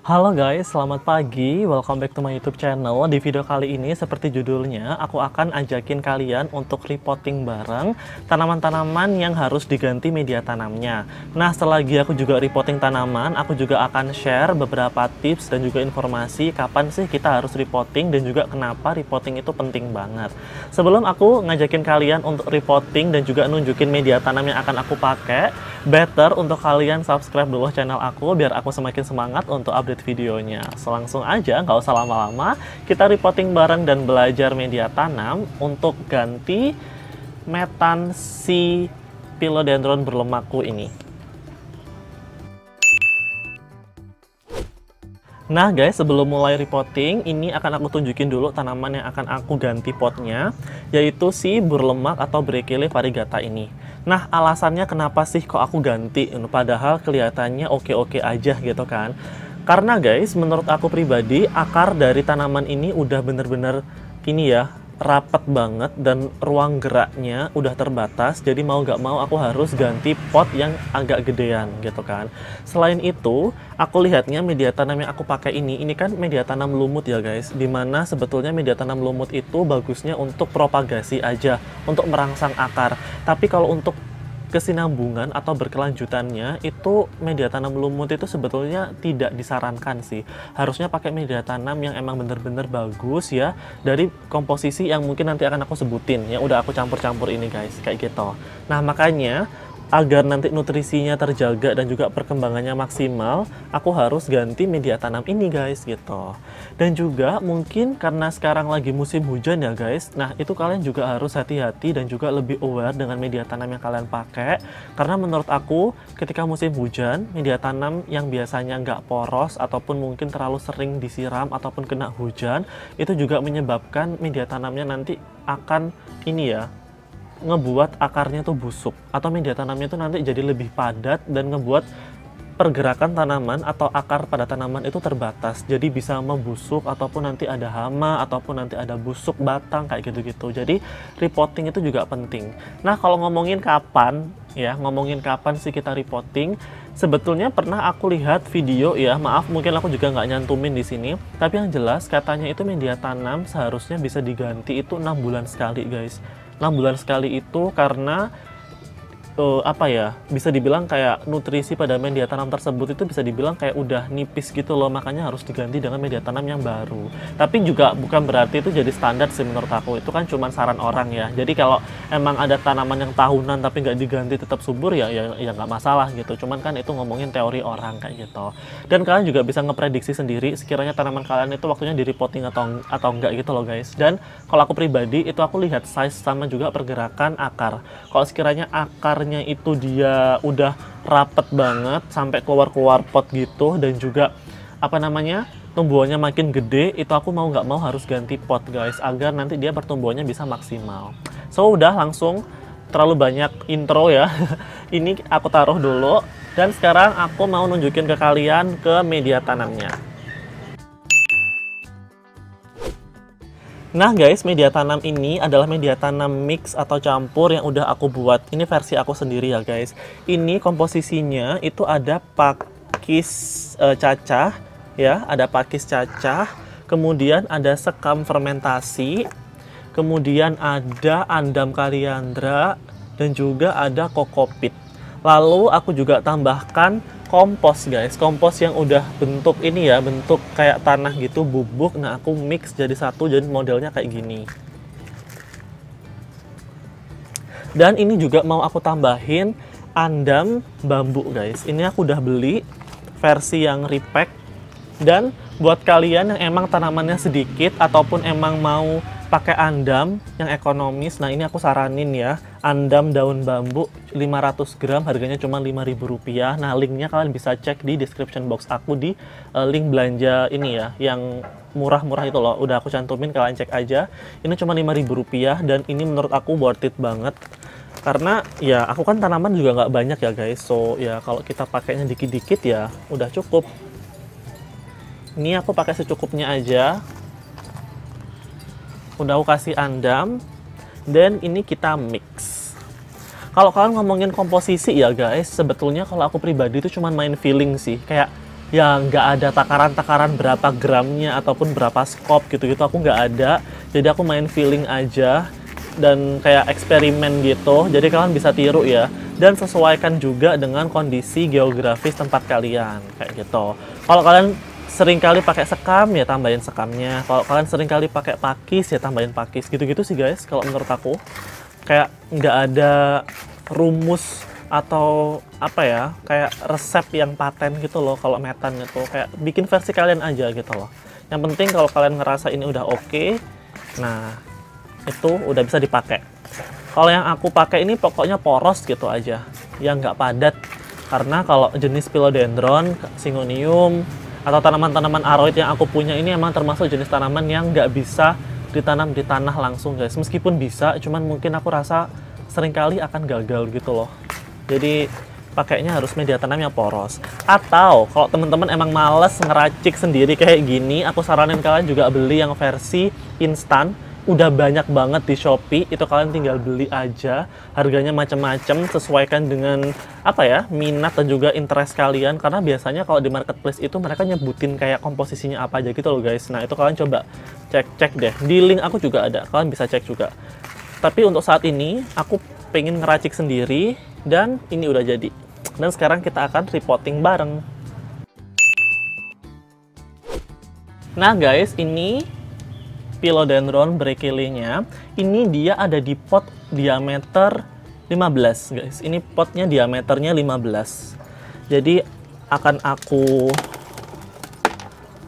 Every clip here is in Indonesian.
Halo guys, selamat pagi. Welcome back to my YouTube channel. Di video kali ini, seperti judulnya, aku akan ajakin kalian untuk repotting bareng tanaman-tanaman yang harus diganti media tanamnya. Nah, selagi aku juga repotting tanaman, aku juga akan share beberapa tips dan juga informasi kapan sih kita harus repotting dan juga kenapa repotting itu penting banget. Sebelum aku ngajakin kalian untuk repotting dan juga nunjukin media tanam yang akan aku pakai, better untuk kalian subscribe dulu channel aku biar aku semakin semangat untuk update videonya. So, langsung aja, nggak usah lama-lama, kita repotting bareng dan belajar media tanam untuk ganti metan si philodendron berlemakku ini. Nah guys, sebelum mulai repotting, ini akan aku tunjukin dulu tanaman yang akan aku ganti potnya, yaitu si berlemak atau Brachialia variegata ini. Nah, alasannya kenapa sih kok aku ganti? Padahal kelihatannya oke-oke aja gitu kan. Karena guys, menurut aku pribadi, akar dari tanaman ini udah bener-bener ini ya, rapet banget dan ruang geraknya udah terbatas. Jadi mau gak mau aku harus ganti pot yang agak gedean gitu kan. Selain itu, aku lihatnya media tanam yang aku pakai ini kan media tanam lumut ya guys. Dimana sebetulnya media tanam lumut itu bagusnya untuk propagasi aja, untuk merangsang akar. Tapi kalau untuk kesinambungan atau berkelanjutannya, itu media tanam lumut itu sebetulnya tidak disarankan sih. Harusnya pakai media tanam yang emang bener-bener bagus ya, dari komposisi yang mungkin nanti akan aku sebutin, yang udah aku campur-campur ini guys, kayak gitu. Nah, makanya agar nanti nutrisinya terjaga dan juga perkembangannya maksimal, aku harus ganti media tanam ini guys gitu. Dan juga mungkin karena sekarang lagi musim hujan ya guys, nah itu kalian juga harus hati-hati dan juga lebih aware dengan media tanam yang kalian pakai. Karena menurut aku ketika musim hujan, media tanam yang biasanya nggak poros ataupun mungkin terlalu sering disiram ataupun kena hujan, itu juga menyebabkan media tanamnya nanti akan ini ya, ngebuat akarnya tuh busuk atau media tanamnya tuh nanti jadi lebih padat dan ngebuat pergerakan tanaman atau akar pada tanaman itu terbatas, jadi bisa membusuk ataupun nanti ada hama ataupun nanti ada busuk batang kayak gitu-gitu. Jadi repotting itu juga penting. Nah, kalau ngomongin kapan ya, ngomongin kapan sih kita repotting, sebetulnya pernah aku lihat video ya, maaf mungkin aku juga nggak nyantumin di sini, tapi yang jelas katanya itu media tanam seharusnya bisa diganti itu 6 bulan sekali guys. 6 bulan sekali itu karena apa ya, bisa dibilang kayak nutrisi pada media tanam tersebut itu bisa dibilang kayak udah nipis gitu loh, makanya harus diganti dengan media tanam yang baru. Tapi juga bukan berarti itu jadi standar sih menurut aku, itu kan cuma saran orang ya. Jadi kalau emang ada tanaman yang tahunan tapi nggak diganti tetap subur ya nggak masalah gitu. Cuman kan itu ngomongin teori orang kayak gitu. Dan kalian juga bisa ngeprediksi sendiri sekiranya tanaman kalian itu waktunya di repotting atau enggak gitu loh guys. Dan kalau aku pribadi itu aku lihat size sama juga pergerakan akar. Kalau sekiranya akar itu dia udah rapet banget sampai keluar-keluar pot gitu dan juga apa namanya, tumbuhannya makin gede, itu aku mau nggak mau harus ganti pot guys agar nanti dia pertumbuhannya bisa maksimal. So udah, langsung terlalu banyak intro ya. Ini aku taruh dulu dan sekarang aku mau nunjukin ke kalian ke media tanamnya. Nah guys, media tanam ini adalah media tanam mix atau campur yang udah aku buat. Ini versi aku sendiri ya guys. Ini komposisinya itu ada pakis cacah ya, ada pakis cacah, kemudian ada sekam fermentasi, kemudian ada andam kaliandra, dan juga ada kokopit. Lalu aku juga tambahkan kompos guys, kompos yang udah bentuk ini ya, bentuk kayak tanah gitu, bubuk. Nah, aku mix jadi satu, jadi modelnya kayak gini. Dan ini juga mau aku tambahin andam bambu guys. Ini aku udah beli versi yang repack. Dan buat kalian yang emang tanamannya sedikit ataupun emang mau pakai andam yang ekonomis, nah ini aku saranin ya, andam daun bambu 500 gram harganya cuma Rp5.000. Nah, linknya kalian bisa cek di description box aku di link belanja ini ya, yang murah-murah itu loh, udah aku cantumin, kalian cek aja. Ini cuma Rp5.000 dan ini menurut aku worth it banget. Karena ya aku kan tanaman juga nggak banyak ya guys, so ya kalau kita pakainya dikit-dikit ya udah cukup. Ini aku pakai secukupnya aja. Udah aku kasih andam, dan ini kita mix. Kalau kalian ngomongin komposisi ya guys, sebetulnya kalau aku pribadi itu cuma main feeling sih. Kayak ya nggak ada takaran-takaran berapa gramnya ataupun berapa skop gitu-gitu, aku nggak ada. Jadi aku main feeling aja dan kayak eksperimen gitu. Jadi kalian bisa tiru ya, dan sesuaikan juga dengan kondisi geografis tempat kalian kayak gitu. Kalau kalian sering kali pakai sekam ya tambahin sekamnya. Kalau kalian sering kali pakai pakis ya tambahin pakis. Gitu-gitu sih guys kalau menurut aku. Kayak nggak ada rumus atau apa ya, kayak resep yang paten gitu loh kalau metan itu. Kayak bikin versi kalian aja gitu loh. Yang penting kalau kalian ngerasa ini udah oke, nah itu udah bisa dipakai. Kalau yang aku pakai ini pokoknya poros gitu aja, yang nggak padat. Karena kalau jenis philodendron, syngonium, atau tanaman-tanaman aroid yang aku punya ini emang termasuk jenis tanaman yang nggak bisa ditanam di tanah langsung guys. Meskipun bisa, cuman mungkin aku rasa seringkali akan gagal gitu loh. Jadi pakainya harus media tanam yang poros. Atau kalau teman-teman emang males ngeracik sendiri kayak gini, aku saranin kalian juga beli yang versi instan. Udah banyak banget di Shopee, itu kalian tinggal beli aja. Harganya macam-macam, sesuaikan dengan apa ya, minat dan juga interest kalian. Karena biasanya kalau di marketplace itu mereka nyebutin kayak komposisinya apa aja gitu loh guys. Nah itu kalian coba cek-cek deh. Di link aku juga ada, kalian bisa cek juga. Tapi untuk saat ini aku pengen ngeracik sendiri dan ini udah jadi. Dan sekarang kita akan repotting bareng. Nah guys, ini philodendron brachylinya. Ini dia ada di pot diameter 15 guys. Ini potnya diameternya 15. Jadi akan aku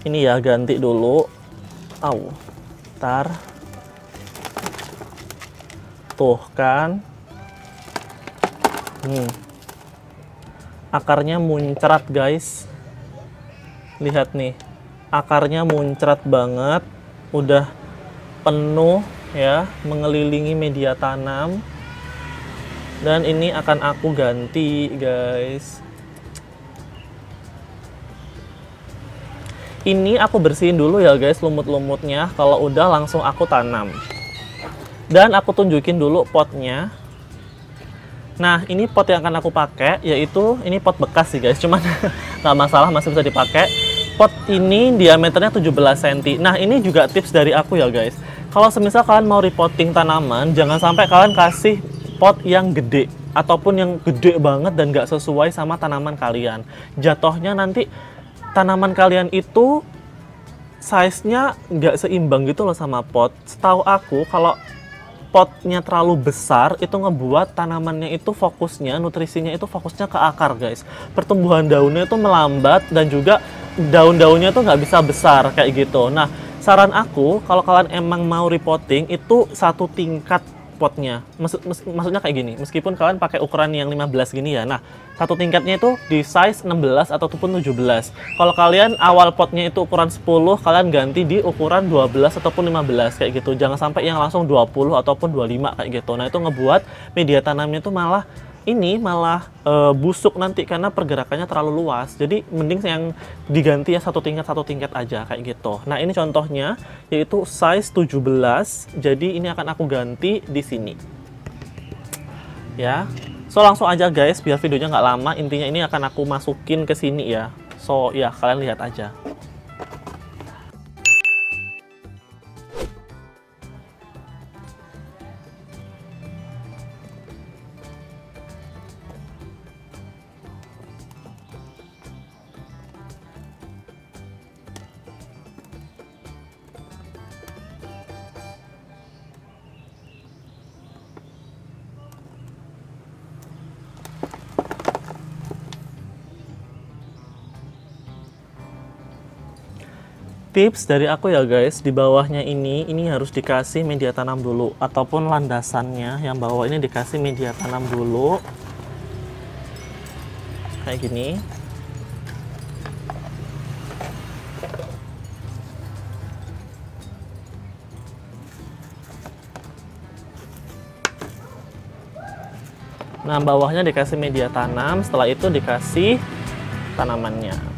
ini ya ganti dulu. Ntar tuh kan. Akarnya muncrat guys. Lihat nih, akarnya muncrat banget. Udah penuh ya, mengelilingi media tanam. Dan ini akan aku ganti guys. Ini aku bersihin dulu ya guys lumut-lumutnya. Kalau udah langsung aku tanam. Dan aku tunjukin dulu potnya. Nah ini pot yang akan aku pakai, yaitu ini pot bekas sih guys, cuman nggak masalah, masih bisa dipakai. Pot ini diameternya 17 cm. Nah ini juga tips dari aku ya guys. Kalau semisal kalian mau repotting tanaman, jangan sampai kalian kasih pot yang gede ataupun yang gede banget dan nggak sesuai sama tanaman kalian. Jatuhnya nanti tanaman kalian itu size-nya nggak seimbang gitu loh sama pot. Setahu aku kalau potnya terlalu besar itu ngebuat tanamannya itu fokusnya, nutrisinya itu fokusnya ke akar guys. Pertumbuhan daunnya itu melambat dan juga daun-daunnya tuh nggak bisa besar kayak gitu. Nah saran aku kalau kalian emang mau repotting itu satu tingkat potnya. Maksudnya kayak gini, meskipun kalian pakai ukuran yang 15 gini ya, nah satu tingkatnya itu di size 16 ataupun 17. Kalau kalian awal potnya itu ukuran 10, kalian ganti di ukuran 12 ataupun 15 kayak gitu. Jangan sampai yang langsung 20 ataupun 25 kayak gitu. Nah itu ngebuat media tanamnya itu malah busuk nanti karena pergerakannya terlalu luas. Jadi mending yang diganti ya satu tingkat aja kayak gitu. Nah ini contohnya yaitu size 17. Jadi ini akan aku ganti di sini. Ya. So langsung aja guys biar videonya nggak lama. Intinya ini akan aku masukin ke sini ya. So ya kalian lihat aja. Tips dari aku ya guys, di bawahnya ini harus dikasih media tanam dulu, ataupun landasannya yang bawah ini dikasih media tanam dulu kayak gini. Nah bawahnya dikasih media tanam, setelah itu dikasih tanamannya.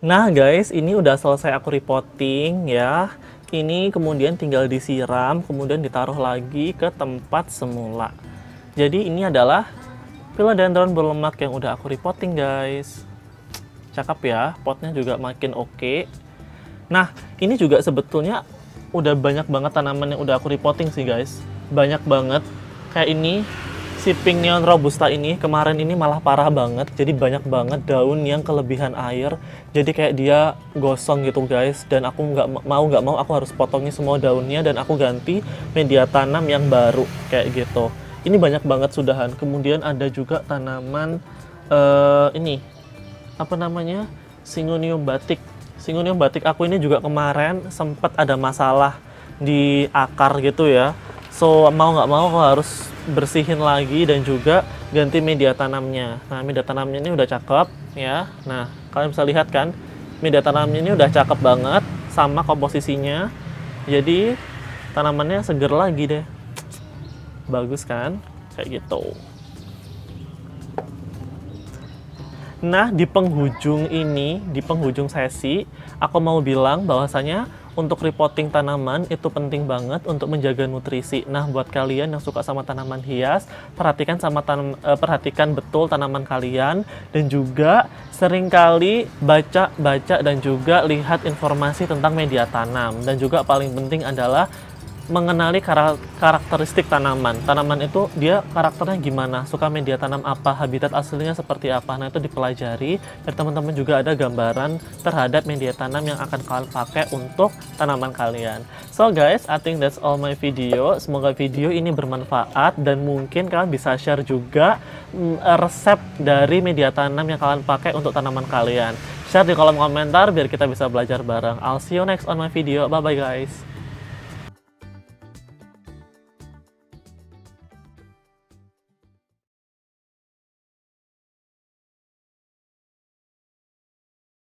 Nah guys, ini udah selesai aku repotting ya. Ini kemudian tinggal disiram, kemudian ditaruh lagi ke tempat semula. Jadi ini adalah philodendron berlemak yang udah aku repotting guys. Cakep ya, potnya juga makin oke. Nah, ini juga sebetulnya udah banyak banget tanaman yang udah aku repotting sih guys. Banyak banget. Kayak ini, si Pink Neon Robusta ini, kemarin ini malah parah banget. Jadi banyak banget daun yang kelebihan air. Jadi kayak dia gosong gitu guys. Dan aku nggak mau aku harus potongin semua daunnya. Dan aku ganti media tanam yang baru kayak gitu. Ini banyak banget sudahan. Kemudian ada juga tanaman ini, apa namanya, Syngonium batik. Syngonium batik aku ini juga kemarin sempat ada masalah di akar gitu ya. So mau nggak mau aku harus bersihin lagi dan juga ganti media tanamnya. Nah, media tanamnya ini udah cakep ya. Nah, kalian bisa lihat kan, media tanamnya ini udah cakep banget sama komposisinya. Jadi tanamannya seger lagi deh. Bagus kan? Kayak gitu. Nah, di penghujung ini, di penghujung sesi, aku mau bilang bahwasanya untuk repotting tanaman itu penting banget untuk menjaga nutrisi. Nah, buat kalian yang suka sama tanaman hias, perhatikan betul tanaman kalian dan juga seringkali baca dan juga lihat informasi tentang media tanam. Dan juga paling penting adalah mengenali karakteristik tanaman. Tanaman itu dia karakternya gimana, suka media tanam apa, habitat aslinya seperti apa. Nah, itu dipelajari. Dan teman-teman juga ada gambaran terhadap media tanam yang akan kalian pakai untuk tanaman kalian. So guys, I think that's all my video. Semoga video ini bermanfaat dan mungkin kalian bisa share juga resep dari media tanam yang kalian pakai untuk tanaman kalian. Share di kolom komentar biar kita bisa belajar bareng. I'll see you next on my video. Bye bye guys.